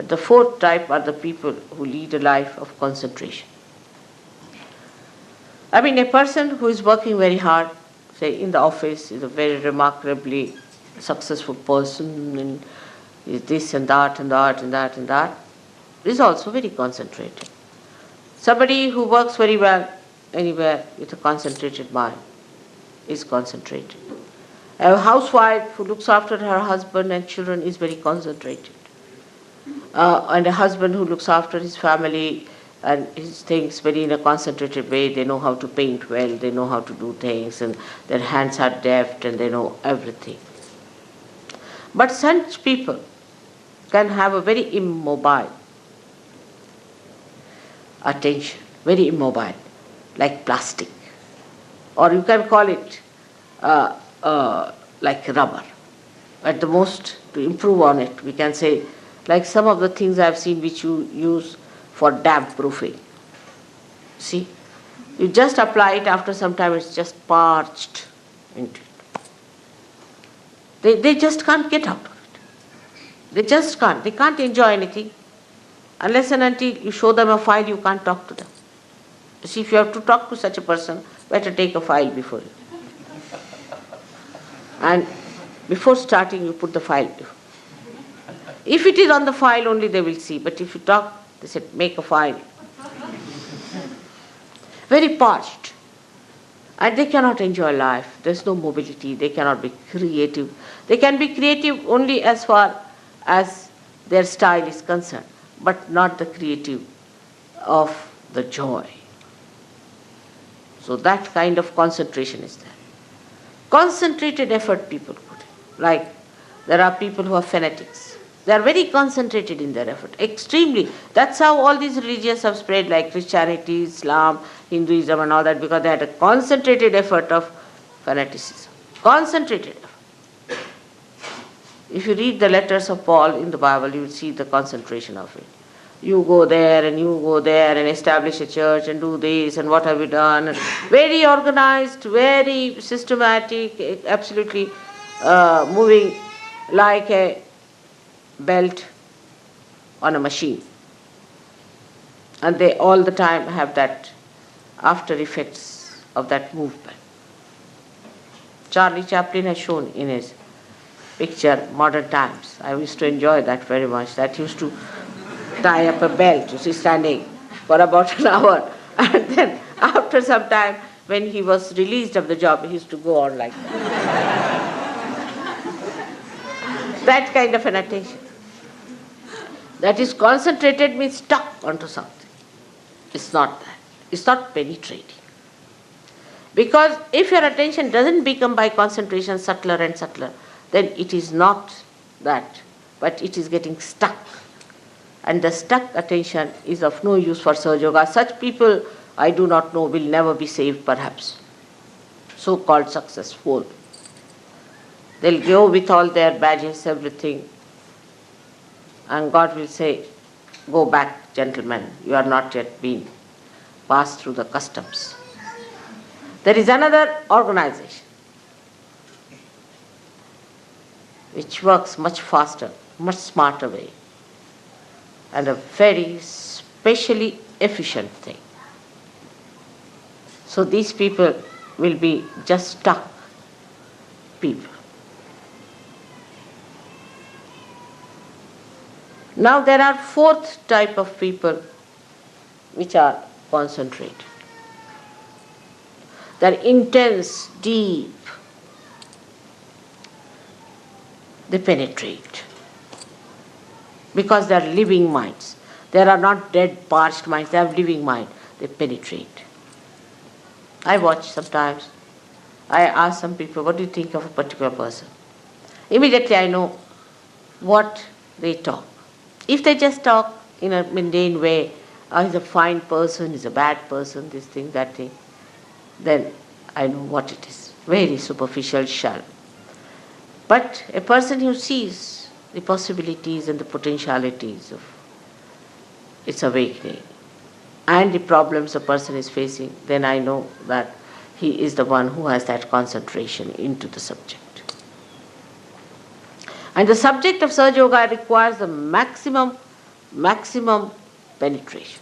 But the fourth type are the people who lead a life of concentration. I mean, a person who is working very hard, say in the office, is a very remarkably successful person, and is this and that and that and that and that, is also very concentrated. Somebody who works very well anywhere with a concentrated mind is concentrated. A housewife who looks after her husband and children is very concentrated. And a husband who looks after his family and his things very in a concentrated way. They know how to paint well, they know how to do things, and their hands are deft and they know everything. But such people can have a very immobile attention, very immobile, like plastic. Or you can call it like rubber. At the most, to improve on it, we can say, like some of the things I have seen which you use for damp proofing. See, you just apply it, after some time it's just parched into it. They just can't get out of it. They just can't. They can't enjoy anything. Unless and until you show them a file, you can't talk to them. You see, if you have to talk to such a person, better take a file before you. And before starting, you put the file before. If it is on the file only, they will see. But if you talk, they said, make a file. Very parched. And they cannot enjoy life. There's no mobility. They cannot be creative. They can be creative only as far as their style is concerned, but not the creative of the joy. So that kind of concentration is there. Concentrated effort people put in. Like there are people who are fanatics. They are very concentrated in their effort, extremely. That's how all these religions have spread, like Christianity, Islam, Hinduism and all that, because they had a concentrated effort of fanaticism. Concentrated effort. If you read the letters of Paul in the Bible, you will see the concentration of it. You go there and you go there and establish a church and do this and what have you done. And very organized, very systematic, absolutely moving like a belt on a machine. And they all the time have that after effects of that movement. Charlie Chaplin has shown in his picture Modern Times. I used to enjoy that very much. That used to tie up a belt, you see, standing for about an hour. And then after some time, when he was released of the job, he used to go on like that. That kind of an attention. That is concentrated means stuck onto something. It's not that. It's not penetrating. Because if your attention doesn't become by concentration subtler and subtler, then it is not that, but it is getting stuck. And the stuck attention is of no use for Sahaja Yoga. Such people, I do not know, will never be saved perhaps. So-called successful. They'll go with all their badges, everything. And God will say, go back, gentlemen, you are not yet been passed through the customs. There is another organization which works much faster, much smarter way, and a very specially efficient thing. So these people will be just stuck people. Now there are fourth type of people which are concentrated. They are intense, deep. They penetrate. Because they are living minds. They are not dead, parched minds. They have living mind. They penetrate. I watch sometimes. I ask some people, what do you think of a particular person? Immediately I know what they talk. If they just talk in a mundane way, he's a fine person, he's a bad person, this thing, that thing, then I know what it is. Very superficial, shallow. But a person who sees the possibilities and the potentialities of its awakening and the problems a person is facing, then I know that he is the one who has that concentration into the subject. And the subject of Sahaja Yoga requires the maximum maximum penetration.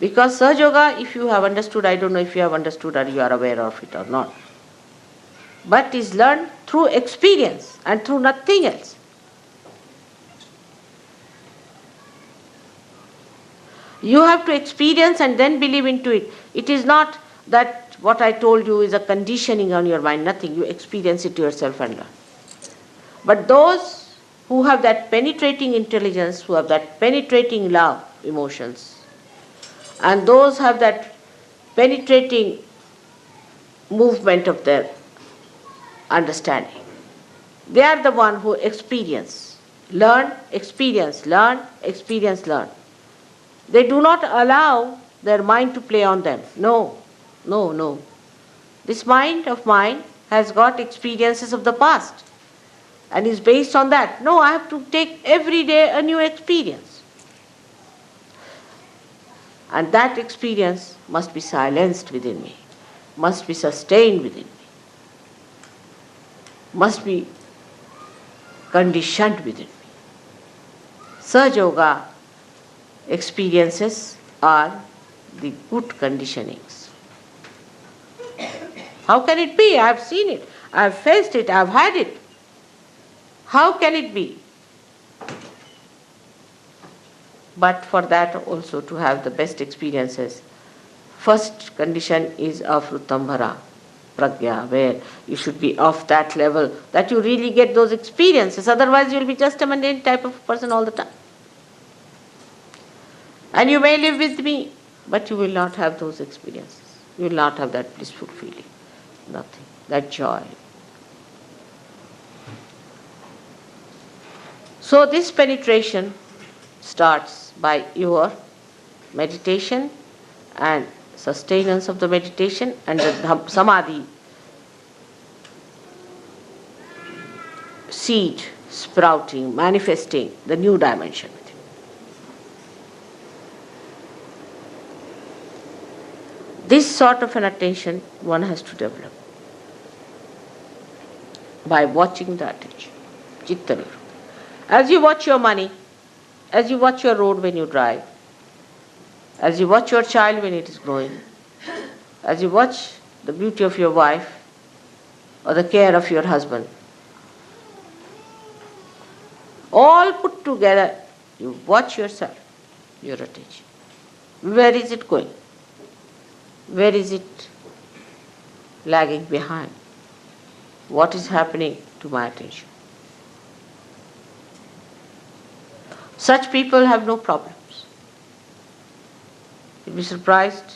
Because Sahaja Yoga, if you have understood, I don't know if you have understood or you are aware of it or not, but is learned through experience and through nothing else. You have to experience and then believe into it. It is not that what I told you is a conditioning on your mind, nothing. You experience it yourself and learn. But those who have that penetrating intelligence, who have that penetrating love, emotions, and those have that penetrating movement of their understanding, they are the one who experience, learn, experience, learn, experience, learn. They do not allow their mind to play on them. No, no, no. This mind of mine has got experiences of the past and is based on that. No, I have to take every day a new experience. And that experience must be silenced within me, must be sustained within me, must be conditioned within me. Sahaja Yoga experiences are the good conditionings. How can it be? I have seen it, I have faced it, I have had it. How can it be? But for that also to have the best experiences, first condition is avruttambhara, pragya, where you should be of that level that you really get those experiences. Otherwise you will be just a mundane type of person all the time. And you may live with me, but you will not have those experiences. You will not have that blissful feeling, nothing, that joy. So this penetration starts by your meditation and sustenance of the meditation and the samadhi seed sprouting, manifesting the new dimension. This sort of an attention one has to develop by watching the attention, chitta nirvana. As you watch your money, as you watch your road when you drive, as you watch your child when it is growing, as you watch the beauty of your wife or the care of your husband, all put together, you watch yourself, your attention. Where is it going? Where is it lagging behind? What is happening to my attention? Such people have no problems. You'll be surprised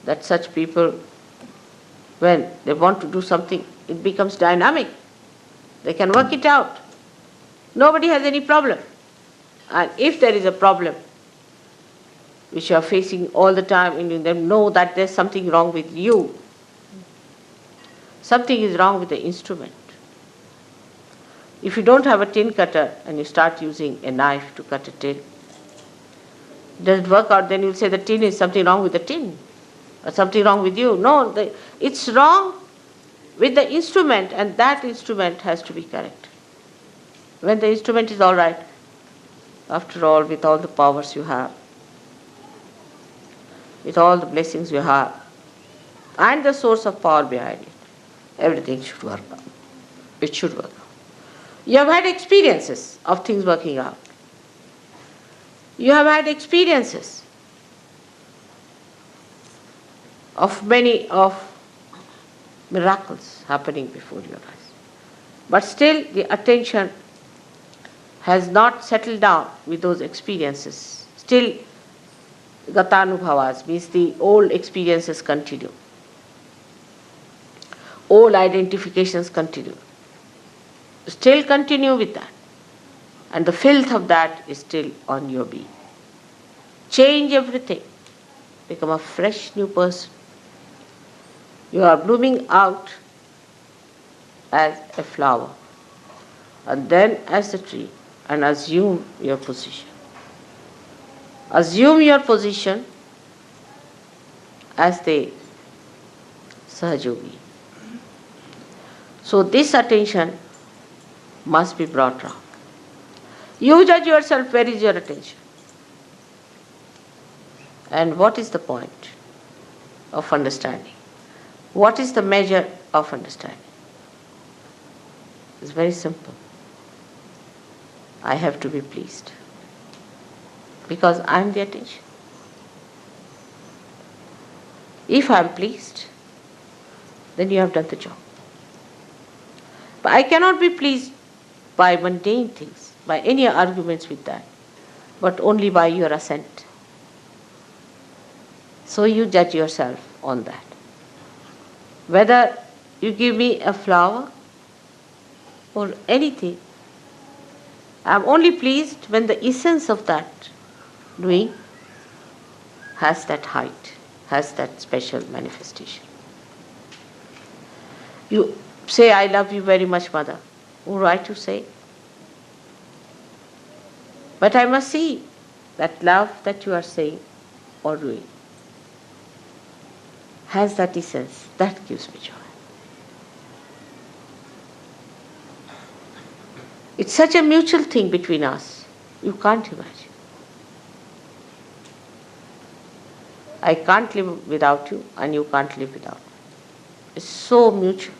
that such people, when they want to do something, it becomes dynamic. They can work it out. Nobody has any problem. And if there is a problem, which you are facing all the time, and you then know that there's something wrong with you. Something is wrong with the instrument. If you don't have a tin cutter and you start using a knife to cut a tin, it doesn't work out, then you'll say the tin is something wrong with the tin or something wrong with you. No, it's wrong with the instrument, and that instrument has to be correct. When the instrument is all right, after all, with all the powers you have, with all the blessings you have, and the source of power behind it, everything should work out. It should work out. You have had experiences of things working out. You have had experiences of many of miracles happening before your eyes. But still the attention has not settled down with those experiences. Still gatanubhavas, means the old experiences continue. Old identifications continue. Still continue with that. And the filth of that is still on your being. Change everything. Become a fresh new person. You are blooming out as a flower, and then as a tree, and assume your position. Assume your position as the Sahajyogi. So this attention must be brought round. You judge yourself, where is your attention? And what is the point of understanding? What is the measure of understanding? It's very simple. I have to be pleased because I am the attention. If I am pleased, then you have done the job. But I cannot be pleased by mundane things, by any arguments with that, but only by your assent. So you judge yourself on that. Whether you give me a flower or anything, I am only pleased when the essence of that doing has that height, has that special manifestation. You say, I love you very much, Mother. All right to say. But I must see that love that you are saying or doing has that essence. That gives me joy. It's such a mutual thing between us. You can't imagine. I can't live without you and you can't live without me. It's so mutual.